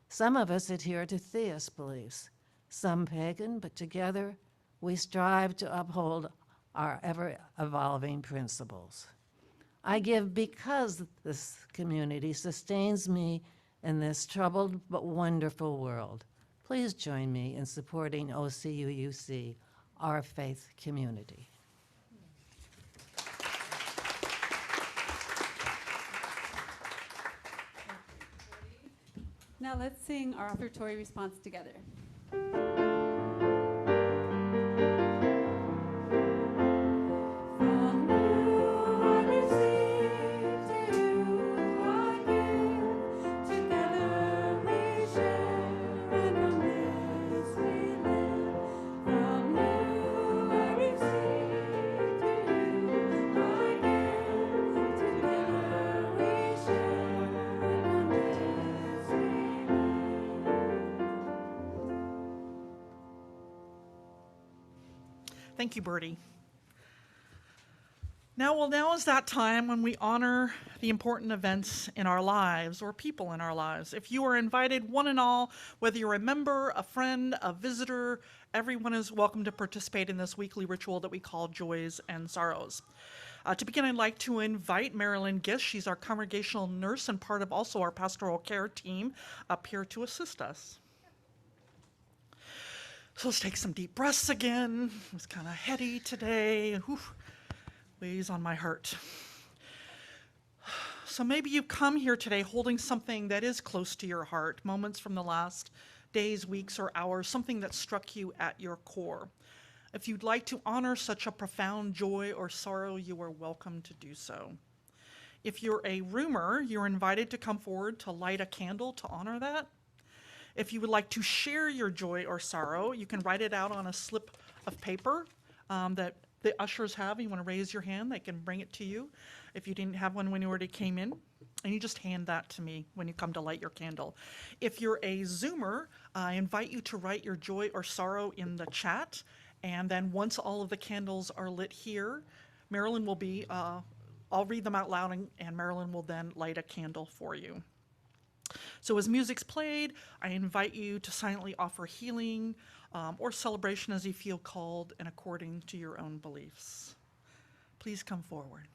Some of us adhere to theist beliefs, some pagan, but together we strive to uphold our ever-evolving principles. I give because this community sustains me in this troubled but wonderful world. Please join me in supporting OCUUC, our faith community. Now let's sing our offertory response together. Thank you, Bertie. Now is that time when we honor the important events in our lives or people in our lives. If you are invited, one and all, whether you're a member, a friend, a visitor, everyone is welcome to participate in this weekly ritual that we call Joys and Sorrows. To begin, I'd like to invite Marilyn Gish. She's our congregational nurse and part of also our pastoral care team up here to assist us. So let's take some deep breaths again. It was kind of heady today. Whew, weighs on my heart. So maybe you come here today holding something that is close to your heart, moments from the last days, weeks, or hours, something that struck you at your core. If you'd like to honor such a profound joy or sorrow, you are welcome to do so. If you're a roomer, you're invited to come forward to light a candle to honor that. If you would like to share your joy or sorrow, you can write it out on a slip of paper that the ushers have. You want to raise your hand, they can bring it to you. If you didn't have one when you already came in, and you just hand that to me when you come to light your candle. If you're a Zoomer, I invite you to write your joy or sorrow in the chat, and then once all of the candles are lit here, Marilyn will be, I'll read them out loud, and Marilyn will then light a candle for you. So as music's played, I invite you to silently offer healing or celebration as you feel called and according to your own beliefs. Please come forward.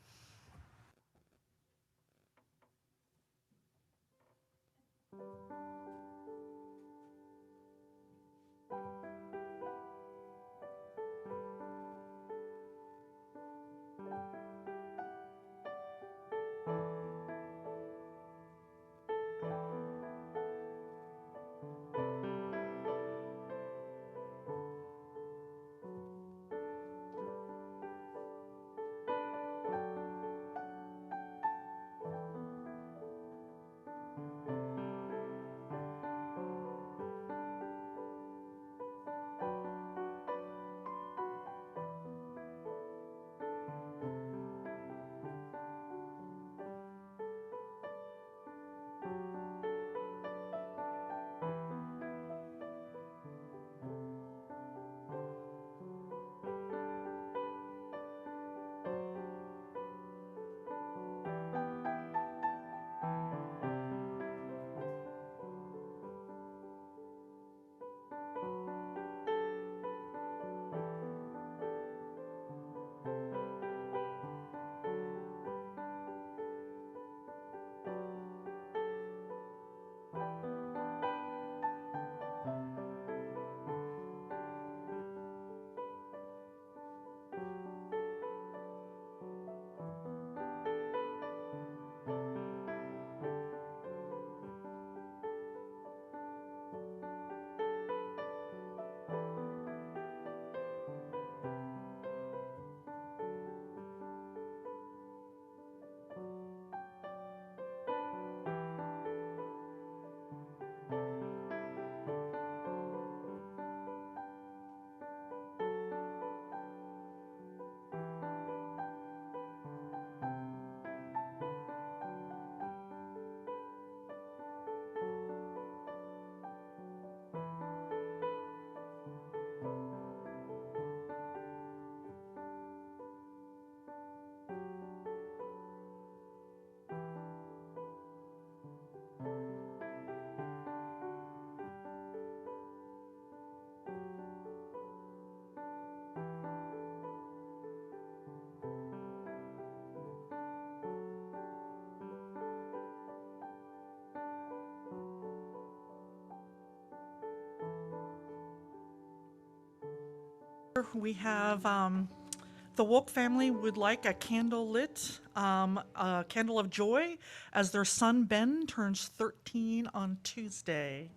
We have the Wolk family would like a candle lit, a candle of joy, as their son Ben turns 13 on Tuesday.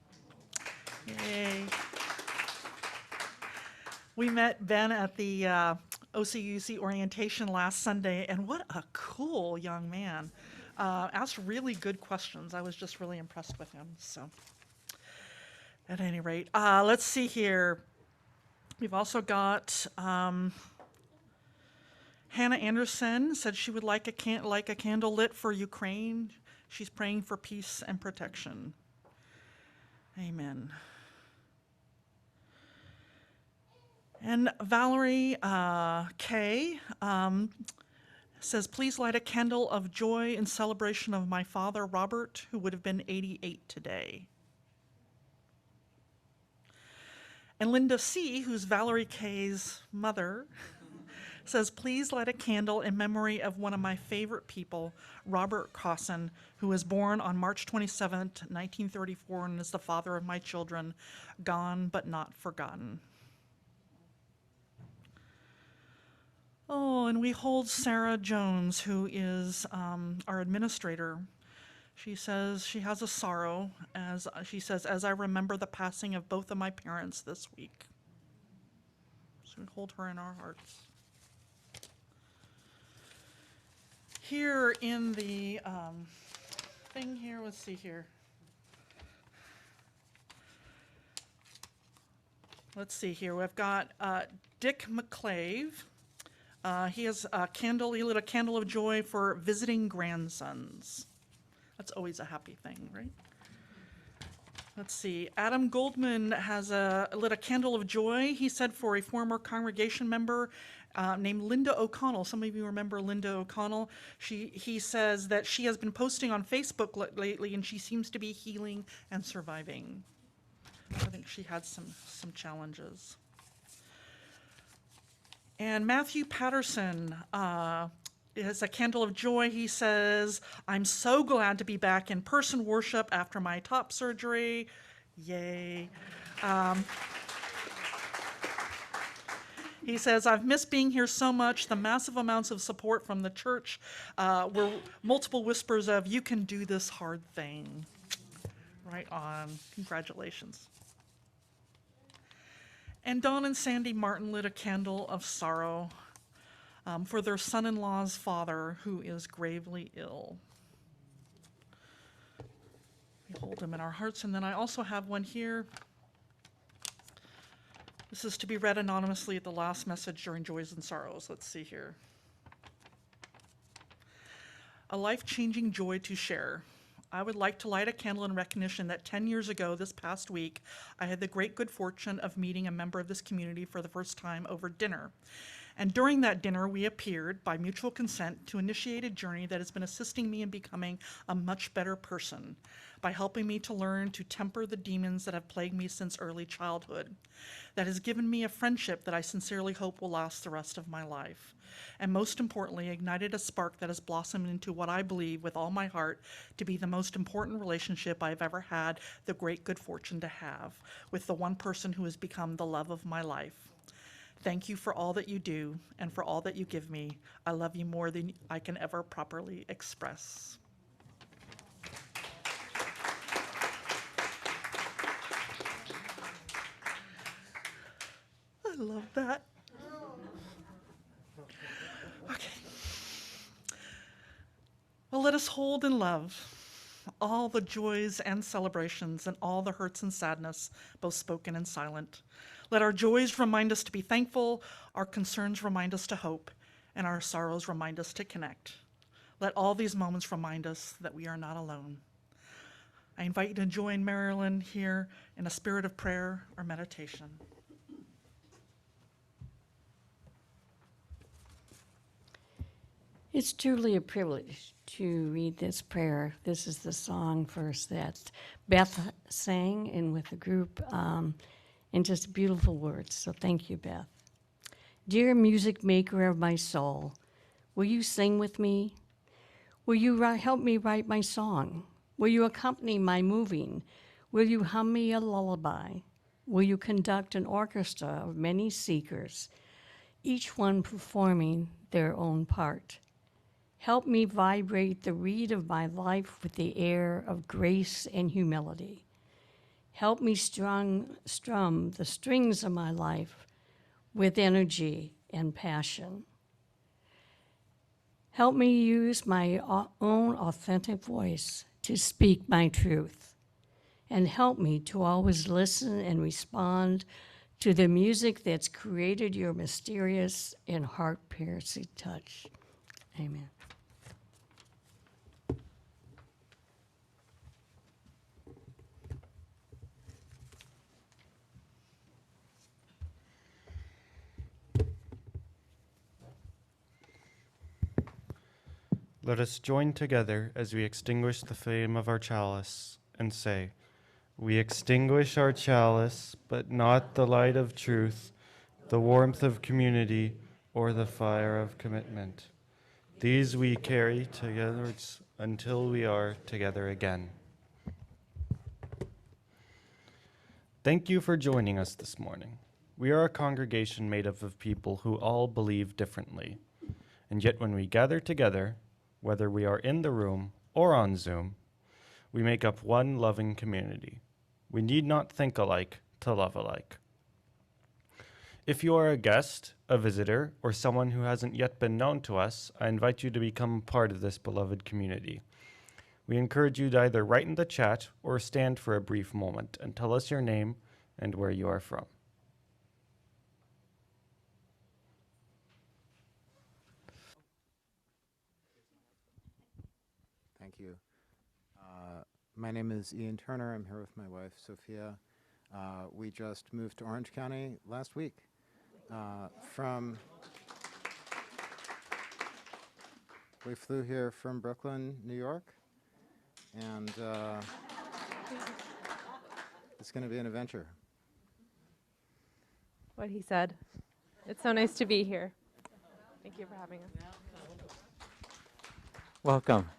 Yay. We met Ben at the OCUC orientation last Sunday, and what a cool young man. Asked really good questions. I was just really impressed with him. So, at any rate, let's see here. We've also got Hannah Anderson said she would like a candle lit for Ukraine. She's praying for peace and protection. Amen. And Valerie Kay says, please light a candle of joy in celebration of my father, Robert, who would have been 88 today. And Linda C., who's Valerie Kay's mother, says, please light a candle in memory of one of my favorite people, Robert Cosson, who was born on March 27th, 1934, and is the father of my children, gone but not forgotten. Oh, and we hold Sarah Jones, who is our administrator. She says she has a sorrow, as she says, as I remember the passing of both of my parents this week. So we hold her in our hearts. Here in the thing here, let's see here. Let's see here, we've got Dick McClave. He has a candle, he lit a candle of joy for visiting grandsons. That's always a happy thing, right? Let's see, Adam Goldman has lit a candle of joy, he said, for a former congregation member named Linda O'Connell. Some of you remember Linda O'Connell. He says that she has been posting on Facebook lately, and she seems to be healing and surviving. I think she had some challenges. And Matthew Patterson has a candle of joy. He says, I'm so glad to be back in person worship after my top surgery. Yay. He says, I've missed being here so much. The massive amounts of support from the church were multiple whispers of, you can do this hard thing. Right on. Congratulations. And Don and Sandy Martin lit a candle of sorrow for their son-in-law's father, who is gravely ill. We hold him in our hearts. And then I also have one here. This is to be read anonymously at the last message during Joys and Sorrows. Let's see here. A life-changing joy to share. I would like to light a candle in recognition that 10 years ago this past week, I had the great good fortune of meeting a member of this community for the first time over dinner. And during that dinner, we appeared, by mutual consent, to initiate a journey that has been assisting me in becoming a much better person, by helping me to learn to temper the demons that have plagued me since early childhood. That has given me a friendship that I sincerely hope will last the rest of my life. And most importantly, ignited a spark that has blossomed into what I believe with all my heart to be the most important relationship I've ever had the great good fortune to have with the one person who has become the love of my life. Thank you for all that you do and for all that you give me. I love you more than I can ever properly express. I love that. Okay. Well, let us hold in love all the joys and celebrations and all the hurts and sadness, both spoken and silent. Let our joys remind us to be thankful, our concerns remind us to hope, and our sorrows remind us to connect. Let all these moments remind us that we are not alone. I invite you to join Marilyn here in a spirit of prayer or meditation. It's truly a privilege to read this prayer. This is the song first that Beth sang and with the group, and just beautiful words. So thank you, Beth. Dear music maker of my soul, will you sing with me? Will you help me write my song? Will you accompany my moving? Will you hum me a lullaby? will you conduct an orchestra of many seekers, each one performing their own part? Help me vibrate the reed of my life with the air of grace and humility. Help me strum the strings of my life with energy and passion. Help me use my own authentic voice to speak my truth, and help me to always listen and respond to the music that's created your mysterious and heart-piercing touch. Amen. Let us join together as we extinguish the flame of our chalice and say, "We extinguish our chalice, but not the light of truth, the warmth of community, or the fire of commitment. These we carry together until we are together again." Thank you for joining us this morning. We are a congregation made up of people who all believe differently. And yet when we gather together, whether we are in the room or on Zoom, we make up one loving community. We need not think alike to love alike. If you are a guest, a visitor, or someone who hasn't yet been known to us, I invite you to become part of this beloved community. We encourage you to either write in the chat or stand for a brief moment and tell us your name and where you are from. Thank you. My name is Ian Turner. I'm here with my wife, Sophia. We just moved to Orange County last week. We flew here from Brooklyn, New York, and it's going to be an adventure. What he said. It's so nice to be here. Thank you for having us. Welcome.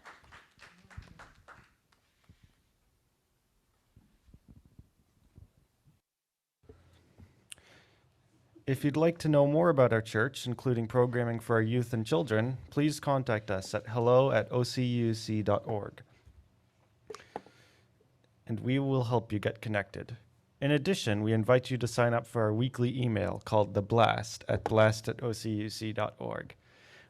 If you'd like to know more about our church, including programming for our youth and children, please contact us at hello@ocuc.org. And we will help you get connected. In addition, we invite you to sign up for our weekly email called The Blast at blast@ocuc.org.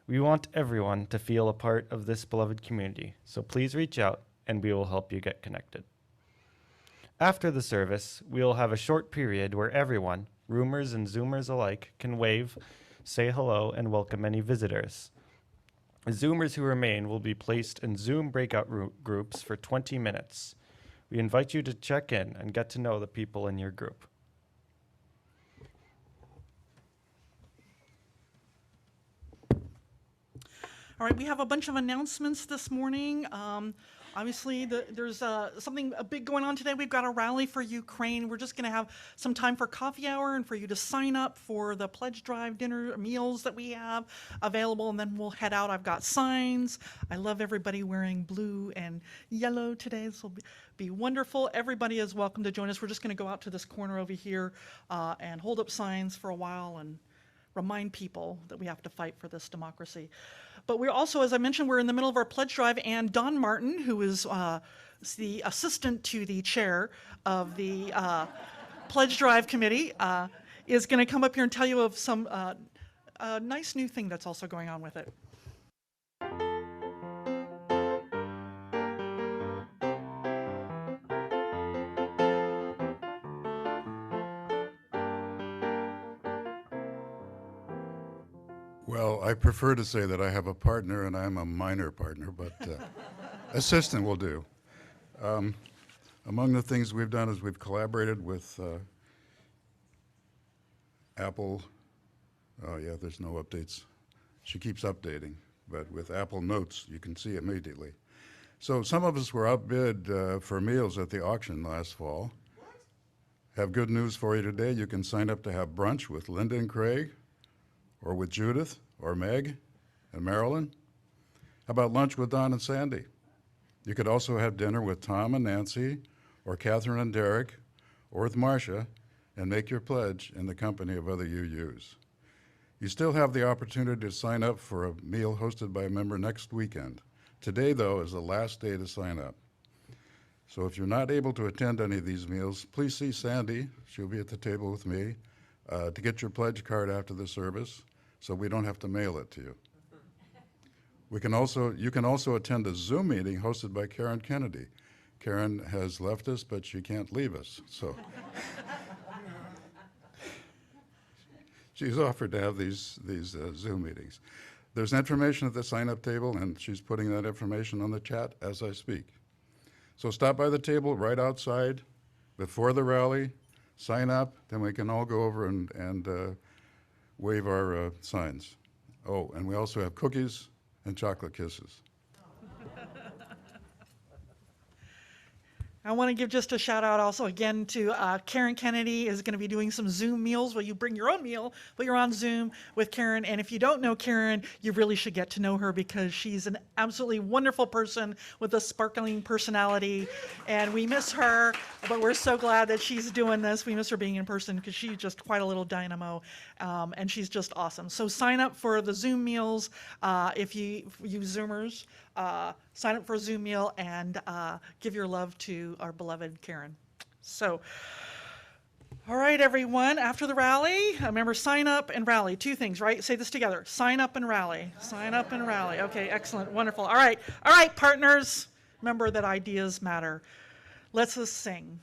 We want everyone to feel a part of this beloved community, so please reach out and we will help you get connected. After the service, we will have a short period where everyone, Roomers and Zoomers alike, can wave, say hello, and welcome any visitors. Zoomers who remain will be placed in Zoom breakout groups for 20 minutes. We invite you to check in and get to know the people in your group. All right, we have a bunch of announcements this morning. Obviously, there's something big going on today. We've got a rally for Ukraine. We're just going to have some time for coffee hour and for you to sign up for the pledge drive dinner meals that we have available, and then we'll head out. I've got signs. I love everybody wearing blue and yellow today. This will be wonderful. Everybody is welcome to join us. We're just going to go out to this corner over here and hold up signs for a while and remind people that we have to fight for this democracy. But we're also, as I mentioned, we're in the middle of our pledge drive, and Don Martin, who is the assistant to the chair of the pledge drive committee, is going to come up here and tell you of some nice new thing that's also going on with it. Well, I prefer to say that I have a partner and I'm a minor partner, but assistant will do. Among the things we've done is we've collaborated with Apple. Oh yeah, there's no updates. She keeps updating, but with Apple Notes, you can see immediately. So some of us were outbid for meals at the auction last fall. Have good news for you today. You can sign up to have brunch with Linda and Craig, or with Judith, or Meg, and Marilyn. How about lunch with Don and Sandy? You could also have dinner with Tom and Nancy, or Catherine and Derek, or with Marcia, and make your pledge in the company of other UUs. You still have the opportunity to sign up for a meal hosted by a member next weekend. Today, though, is the last day to sign up. So if you're not able to attend any of these meals, please see Sandy, she'll be at the table with me, to get your pledge card after the service so we don't have to mail it to you. You can also attend a Zoom meeting hosted by Karen Kennedy. Karen has left us, but she can't leave us, so. She's offered to have these Zoom meetings. There's information at the sign-up table, and she's putting that information on the chat as I speak. So stop by the table right outside before the rally, sign up, then we can all go over and wave our signs. Oh, and we also have cookies and chocolate kisses. I want to give just a shout out also again to Karen Kennedy is going to be doing some Zoom meals where you bring your own meal, but you're on Zoom with Karen. And if you don't know Karen, you really should get to know her because she's an absolutely wonderful person with a sparkling personality. And we miss her, but we're so glad that she's doing this. We miss her being in person because she's just quite a little dynamo, and she's just awesome. So sign up for the Zoom meals if you Zoomers. Sign up for a Zoom meal and give your love to our beloved Karen. So, all right, everyone, after the rally, remember sign up and rally. Two things, right? Say this together. Sign up and rally. Sign up and rally. Okay, excellent, wonderful. All right, partners, remember that ideas matter. Let's just sing.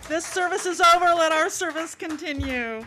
This service is over. Let our service continue.